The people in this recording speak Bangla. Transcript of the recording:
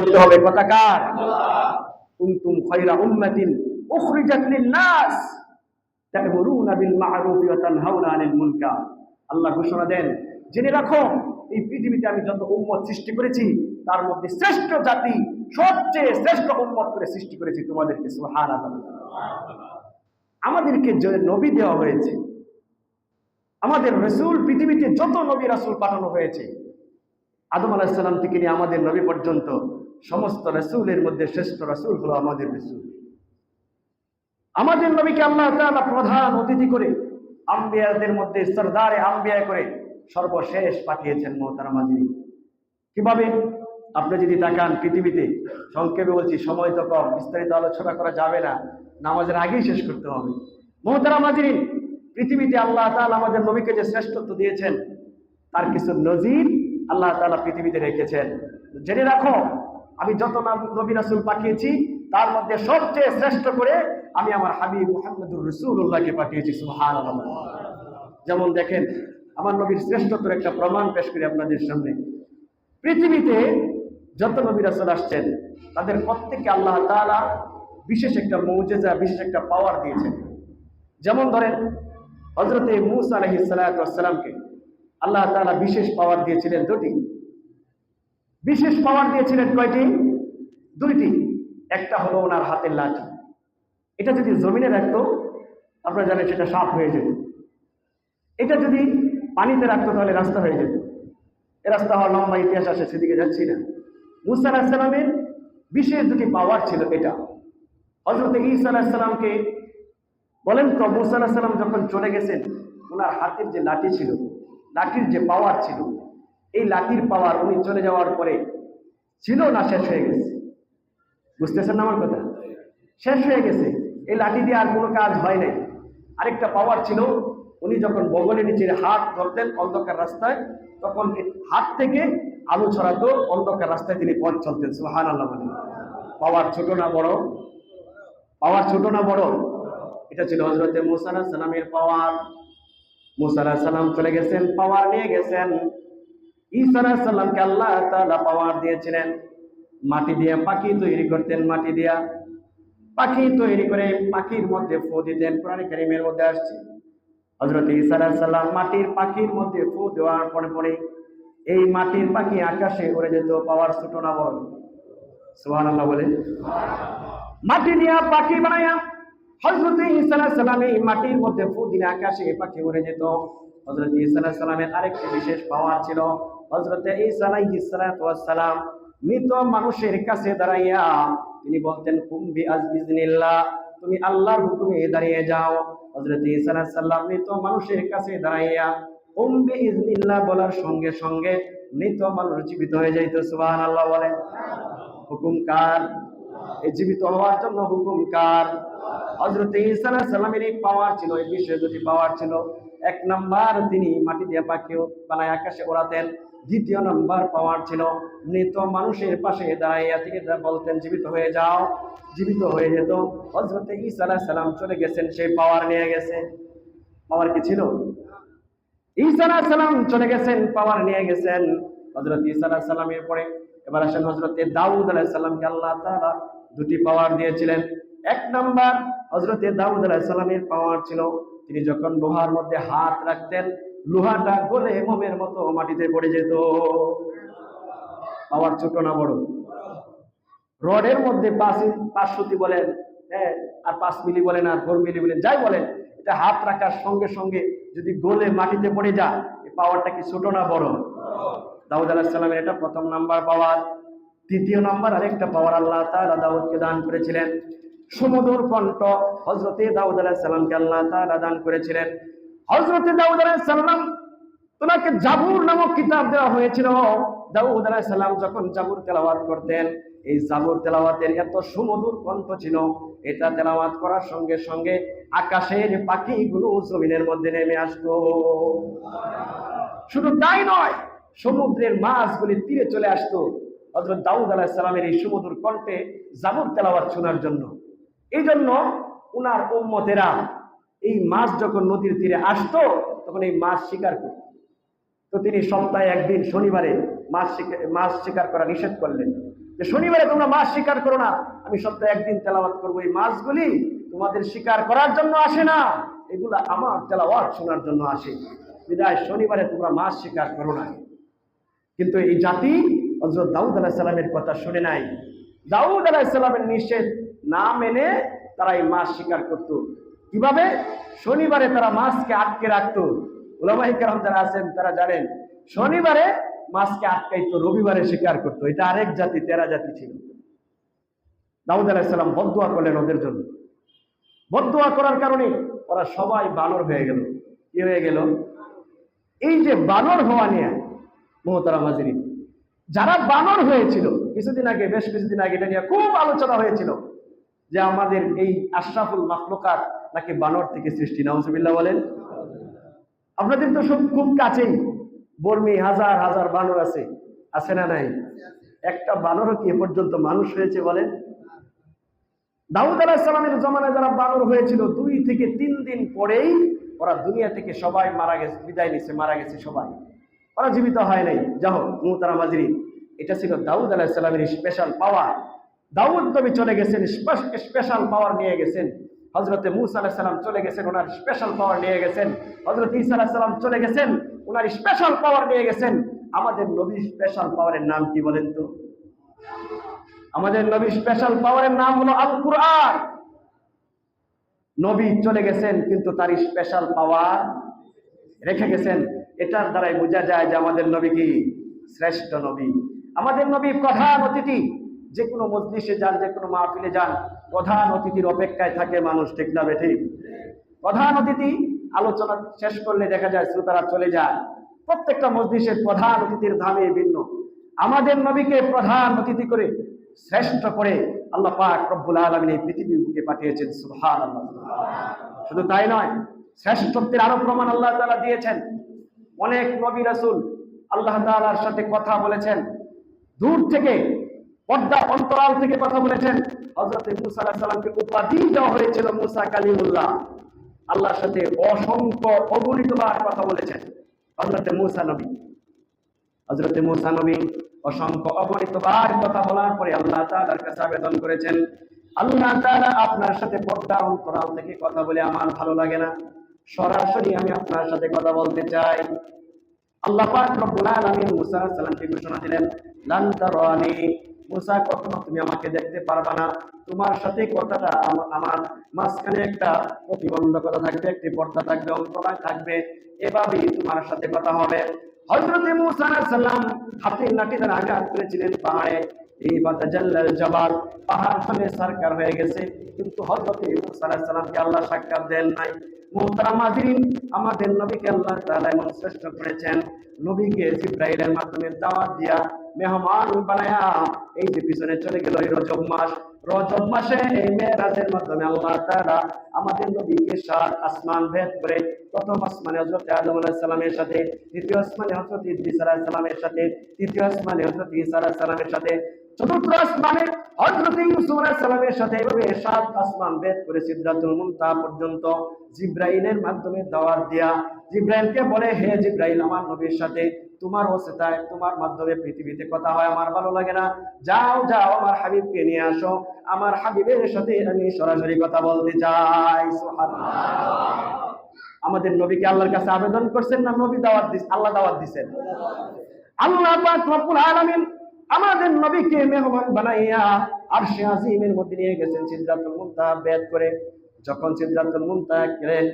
করতে হবে কথা কার? কুনতুম খায়রা উম্মাতিন উখরিজাত লিন-নাস তা'মুরুনা বিল মা'রুফ ওয়া তানহাউনা আনিল মুনকার। আল্লাহ ঘোষণা দেন, জেনে রাখো এই পৃথিবীতে আমি যত উম্মত সৃষ্টি করেছি তার মধ্যে শ্রেষ্ঠ জাতি, সবচেয়ে শ্রেষ্ঠ উম্মত করে সৃষ্টি করেছি তোমাদেরকে। সুবহানাল্লাহ। আমাদেরকে যে নবী দেওয়া হয়েছে, আমাদের রাসূল, পৃথিবীতে যত নবী রাসূল পাঠানো হয়েছে আদম আলাইহিস সালাম থেকে নিয়ে আমাদের নবী পর্যন্ত সমস্ত রাসূলের মধ্যে শ্রেষ্ঠ রাসূল হলো আমাদের রাসূল। আমাদের নবীকে আল্লাহ তাআলা প্রধান অতিথি করে, আম্বিয়াদের মধ্যে সরদারে আম্বিয়া করে সর্বশেষ পাঠিয়েছেন। মুহতারাম হাজিরিন, কিভাবে? আপনি যদি তাকান পৃথিবীতে, সংক্ষেপে বলছি, সময় তো কম, বিস্তারিত আলোচনা করা যাবে না, নামাজের আগেই শেষ করতে হবে। মুহতারাম হাজিরিন, পৃথিবীতে আল্লাহ তাআলা আমাদের নবীকে যে শ্রেষ্ঠত্ব দিয়েছেন তার কিছু নজির আল্লাহ তাআলা পৃথিবীতে রেখেছেন। জেনে রাখো, আমি যত নবী রাসূল পাঠিয়েছি তার মধ্যে সবচেয়ে শ্রেষ্ঠ করে আমি আমার হাবিব মুহাম্মদুর রাসূলুল্লাহকে পাঠিয়েছি। সুবহানাল্লাহ। যেমন দেখেন, আমার নবীর শ্রেষ্ঠত্বের একটা প্রমাণ পেশ করি আপনাদের সামনে। পৃথিবীতে যত নবী রাসূল আসছেন তাদের প্রত্যেককে আল্লাহ তাআলা বিশেষ একটা মুজিজা, বিশেষ একটা পাওয়ার দিয়েছেন। যেমন ধরেন, হযরতে মূসা আলাইহিস সালাতু ওয়াস সালামকে আল্লাহ তাআলা বিশেষ পাওয়ার দিয়েছিলেন দুটি। বিশেষ পাওয়ার দিয়েছিলেন কয়টি? দুইটি। একটা হলো ওনার হাতের লাঠি। এটা যদি জমিনে রাখতো, আপনারা জানেন সেটা সাপ হয়ে যেত। এটা যদি পানিতে রাখতো তাহলে রাস্তা হয়ে যেত। এ রাস্তা হওয়ার লম্বা ইতিহাস আছে, সেদিকে যাচ্ছি না। মূসা আলাইহিস সালামের বিশেষ দুটি পাওয়ার ছিল এটা। হযরত ঈসা আলাইহিস সালামকে বলেন তো, মূসা আলাইহিস সালাম যখন চলে গেছেন, ওনার হাতের যে লাঠি ছিল, লাঠির যে পাওয়ার ছিল, এই লাঠির পাওয়ার উনি চলে যাওয়ার পরে ছিল না শেষ হয়ে গেছে? বুঝতেছেন না আমার কথা? শেষ হয়ে গেছে। এই লাঠি দিয়ে আর কোনো কাজ হয় নাই। আরেকটা পাওয়ার ছিল, উনি যখন বগলের নিচে হাত ধরতেন অন্ধকার রাস্তায়, তখন হাত থেকে আলো ছড়াতো, অন্ধকার রাস্তায় তিনি পথ চলতেন। সুবহানাল্লাহ বলেন। পাওয়ার ছোট না বড়? পাওয়ার ছোট না বড়? এটা ছিল হযরতে মূসা আলাইহিস সালামের পাওয়ার। মূসা আলাইহিস সালাম চলে গেছেন, পাওয়ার নিয়ে গেছেন। ঈসা আলাইহিস সালামকে আল্লাহ তাআলা পাওয়ার দিয়েছিলেন। মাটি দিয়ে পাখি তৈরি করতেন, মাটি দিয়া পাখি তৈরি করে পাখির মধ্যে ফু দিতেন। কোরআনে কারীমের মধ্যে আসছে, হযরত ঈসা আলাইহিস সালাম মাটির পাখির মধ্যে ফু দেওয়ার পরে পরে এই মাটির পাখি আকাশে উড়ে যেত। পাওয়ার ছোট না বড়? সুবহানাল্লাহ বলে। মাটি দিয়া পাখি বানায়া হযরত ঈসা আলাইহিস সালাম এই মাটির মধ্যে ফু দিলে আকাশে পাখি উড়ে যেত। হযরত ঈসা আলাইহিস সালামের আরেকটি বিশেষ পাওয়ার ছিল। হযরত ঈসা আলাইহিস সালাম মৃত মানুষের কাছে দাঁড়াইয়া তিনি বলতেন, কুম বিইজনিল্লাহ, তুমি আল্লাহর হুকুমে দাঁড়িয়ে যাও। হযরত ঈসা আলাইহিস সালাম মৃত মানুষের কাছে দাঁড়াইয়া কুম বিইজনিল্লাহ বলার সঙ্গে সঙ্গে মৃত মানুষ জীবিত হয়ে যাইত। সুবহানাল্লাহ বলেন। হুকুম কার? এই জীবিত হওয়ার জন্য হুকুম কার? হযরত ঈসা আলাইহিস সালামের এই পাওয়ার ছিল, এই বিশেষ দুটি পাওয়ার ছিল। এক নাম্বার, তিনি মাটি দিয়ে পাখি বানায় আকাশে ওড়াতেন। দ্বিতীয় নাম্বার পাওয়ার ছিল, মৃত মানুষের পাশে দাঁড়াইয়া তিনি বলতেন, জীবিত হয়ে যাও, জীবিত হয়ে যেত। হযরত ঈসা আলাইহিস সালাম চলে গেছেন, সেই পাওয়ার নিয়ে গেছে। পাওয়ার কি ছিল? ঈসা আলাইহিস সালাম চলে গেছেন, পাওয়ার নিয়ে গেছেন। হযরত ঈসা আলাইহিস সালামের পরে এবার আসেন হযরত দাউদ আলাইহিস সালামকে আল্লাহ তাআলা দুটি পাওয়ার দিয়েছিলেন। এক নাম্বার, হযরত দাউদ আলাইহিস সালামের পাওয়ার ছিল, তিনি যখন লোহার মধ্যে হাত রাখতেন লোহাটা গলে মোমের মতো মাটিতে পড়ে যেত। পাওয়ার ছোট না বড়? রডের মধ্যে 5 সুতি বলেন, হ্যাঁ, আর 5 মিলি বলেন, আর 4 মিলি বলেন, যাই বলেন, এটা হাত রাখার সঙ্গে সঙ্গে যদি গলে মাটিতে পড়ে যায়, এই পাওয়ারটা কি ছোট না বড়? দাউদ আলাইহিস সালামের এটা প্রথম নাম্বার পাওয়ার। দ্বিতীয় নাম্বার আরেকটা পাওয়ার আল্লাহ তাআলা দাউদকে দান করেছিলেন। সুমধুর কণ্ঠ হযরতে দাউদ আলাইহিস সালামকে আল্লাহ তাআলা দান করেছিলেন। হযরতে দাউদ আলাইহিস সালাম, তোমাকে জাবুর নামক কিতাব দেওয়া হয়েছিল। দাউদ আলাইহিস সালাম যখন জাবুর তেলাওয়াত করতেন, এই জাবুর তেলাওয়াতের এত সুমধুর কণ্ঠ ছিল, এটা তেলাওয়াত করার সঙ্গে সঙ্গে আকাশের পাখিগুলো জমিনের মধ্যে নেমে আসতো। শুধু তাই নয়, সমুদ্রের মাছগুলি তীরে চলে আসতো হযরত দাউদ আলাইহিস সালামের এই সুমধুর কণ্ঠে জাবুর তেলাওয়াত শোনার জন্য। এই জন্য উনার উম্মতেরা এই মাছ যখন নদীর তীরে আসতো তখন এই মাছ শিকার করত। তো তিনি সপ্তাহে একদিন শনিবারে মাছ শিকার করা নিষেধ করলেন। যে শনিবারে তোমরা মাছ শিকার করো না, আমি সপ্তাহে একদিন তেলাওয়াত করবো। এই মাছগুলি তোমাদের শিকার করার জন্য আসে না, এগুলা আমার তেলাওয়াত শোনার জন্য আসে, বিদায় শনিবারে তোমরা মাছ শিকার করো না। কিন্তু এই জাতি হযরত দাউদ আলাইহিস সালামের কথা শুনে নাই। দাউদ আলাইহিস সালামের নিষেধ না মেনে তারা এই মাছ শিকার করত। কিভাবে? শনিবারে তারা মাছকে আটকে রাখতো। উলামায়ে কেরাম যারা আছেন তারা জানেন, শনিবারে মাছকে আটকাইতো, রবিবারে শিকার করতো। এটা আরেক জাতি, তেরা জাতি ছিল। দাউদ আলাইহিস সালাম বদদুয়া করলেন ওদের জন্য। বদদুয়া করার কারণে ওরা সবাই বানর হয়ে গেল। কি হয়ে গেল? এই যে বানর হওয়া নিয়ে মুহতারাম হাজিরিন, যারা বানর হয়েছিল কিছুদিন আগে, বেশ কিছুদিন আগে এটা নিয়ে খুব আলোচনা হয়েছিল যে আমাদের এই আশরাফুল মাখলুকাত নাকি বানর থেকে সৃষ্টি। নাউজুবিল্লাহ বলেন। আপনাদের তো সব খুব কাছেই বর্মি হাজার হাজার বানর আছে, আছে না নাই? একটা বানরও কি এ পর্যন্ত মানুষ হয়েছে বলেন? দাউদ আলাইহিস সালামের জমানায় যারা বানর হয়েছিল 2 থেকে 3 দিন পরেই ওরা দুনিয়া থেকে সবাই মারা গেছে, বিদায় নিছে, মারা গেছে সবাই, ওরা জীবিত হয় নাই। যাও মুহতারাম হাজিরিন, এটা ছিল দাউদ আলাইহিস সালামের স্পেশাল পাওয়ার। দাউদ নবী চলে গেছেন, স্পেশাল পাওয়ার নিয়ে গেছেন। হযরতে মূসা আলাইহিস সালাম চলে গেছেন, ওনার স্পেশাল পাওয়ার নিয়ে গেছেন। হযরত ঈসা আলাইহিস সালাম চলে গেছেন, ওনার স্পেশাল পাওয়ার নিয়ে গেছেন। আমাদের নবী স্পেশাল পাওয়ারের নাম কি বলেন তো? আমাদের নবী স্পেশাল পাওয়ারের নাম হলো আল কুরআন। নবী চলে গেছেন কিন্তু তার স্পেশাল পাওয়ার রেখে গেছেন। এটার দ্বারাই বোঝা যায় যে আমাদের নবী কি শ্রেষ্ঠ নবী। আমাদের নবী প্রধান অতিথি। যে কোনো মজলিসে যান, যে কোনো মাহফিলে যান, প্রধান অতিথির অপেক্ষায় থাকে মানুষ, ঠিক না বেঠিক? প্রধান অতিথি আলোচনা শেষ করলে দেখা যায় শ্রোতারা চলে যায়। প্রত্যেকটা মজলিসের প্রধান অতিথির দামে ভিন্ন। আমাদের নবীকে প্রধান অতিথি করে, শ্রেষ্ঠ করে আল্লাহ পাক রব্বুল আলামিন এই পৃথিবীর বুকে পাঠিয়েছেন। সুবহানাল্লাহ। শুধু তাই নয়, শ্রেষ্ঠত্বের আরো প্রমাণ আল্লাহ তাআলা দিয়েছেন। অনেক নবী রাসূল আল্লাহ তাআলার সাথে কথা বলেছেন, দূর থেকে, পর্দা অন্তরাল থেকে কথা বলেছেন। হযরত মূসা আলাইহিস সালামকে উপাধি দেওয়া হয়েছিল মূসা কালিমুল্লাহ। আল্লাহর সাথে অসংখ্য অগণিতবার কথা বলেছেন হযরত মূসা নবী। হযরত মূসা নবী অসংখ্য অগণিতবার কথা বলার পরে আল্লাহ তাআলার কাছে আবেদন করেছেন, আল্লাহ তাআলা আপনার সাথে পর্দা অন্তরাল থেকে কথা বলে আমার ভালো লাগে না, সরাসরি আমি আপনার সাথে কথা বলতে চাই। আল্লাহ পাক রব্বুল আলামিন মূসা আলাইহিস সালামকে ঘোষণা দিলেন, লান তারানি, মূসা কখনো তুমি আমাকে দেখতে পারবা না। তোমার সাথে কথাটা আমার মাঝখানে একটা প্রতিবন্ধকতা থাকবে, একটি পর্দা থাকবে, অন্তরাল থাকবে, এভাবেই তোমার সাথে কথা হবে। হযরত মূসা আলাইহিস সালাম হাতের লাঠি দ্বারা আঘাত করেছিলেন পাহাড়ে। এই ফাতাজাল্লাল জাবাল, পাহাড় ফেটে সরকার হয়ে গেছে, কিন্তু হযরত মূসা আলাইহিস সালামকে আল্লাহ সাক্ষাৎ দেন নাই। মুহতারাম হাজিরিন, আমাদের নবীকে আল্লাহ তাআলা এমন শ্রেষ্ঠ করেছেন, নবীকে জিবরাইলের মাধ্যমে দাওয়াত দিয়া মেহমান বানায়া এই যে পিছনে চলে গেল এই রজব মাস, রজব মাসে এই মেরাজের মাধ্যমে আল্লাহ তাআলা আমাদের নবীকে 7 আসমান ভেদ করে প্রথম আসমানে হযরত আদম আলাইহিস সালামের সাথে, দ্বিতীয় আসমানে হযরত ইদ্রিস আলাইহিস সালামের সাথে, তৃতীয় আসমানে হযরত ঈসা আলাইহিস সালামের সাথে, চতুর্থ আসমানে হযরত ইউসুফ আলাইহিস সালামের সাথে, এভাবে 7 আসমান ভেদ করে সিদরাতুল মুনতাহা পর্যন্ত জিবরাইলের মাধ্যমে দাওয়াত দিয়া জিবরাইলকে বলে, হে জিবরাইল, আমার নবীর সাথে তোমার ওসিলায়, তোমার মাধ্যমে পৃথিবীতে কথা হয়, আমার ভালো লাগে না, যাও যাও আমার হাবিবকে নিয়ে আসো, আমার হাবিবের সাথে আমি সরাসরি কথা বলতে চাই। সুবহানাল্লাহ। আমাদের নবীকে আল্লাহর কাছে আবেদন করছেন না নবী দাওয়াত দিছেন? আল্লাহ দাওয়াত দিছেন। আল্লাহ পাক রব্বুল আলামিন আমাদের নবীকে মেহমান বানাইয়া আরশে আজিমের মধ্যে নিয়ে গেছেন সিদরাতুল মুনতাহা ভেদ করে। যখন সিদরাতুল মুনতাহা গেলেন,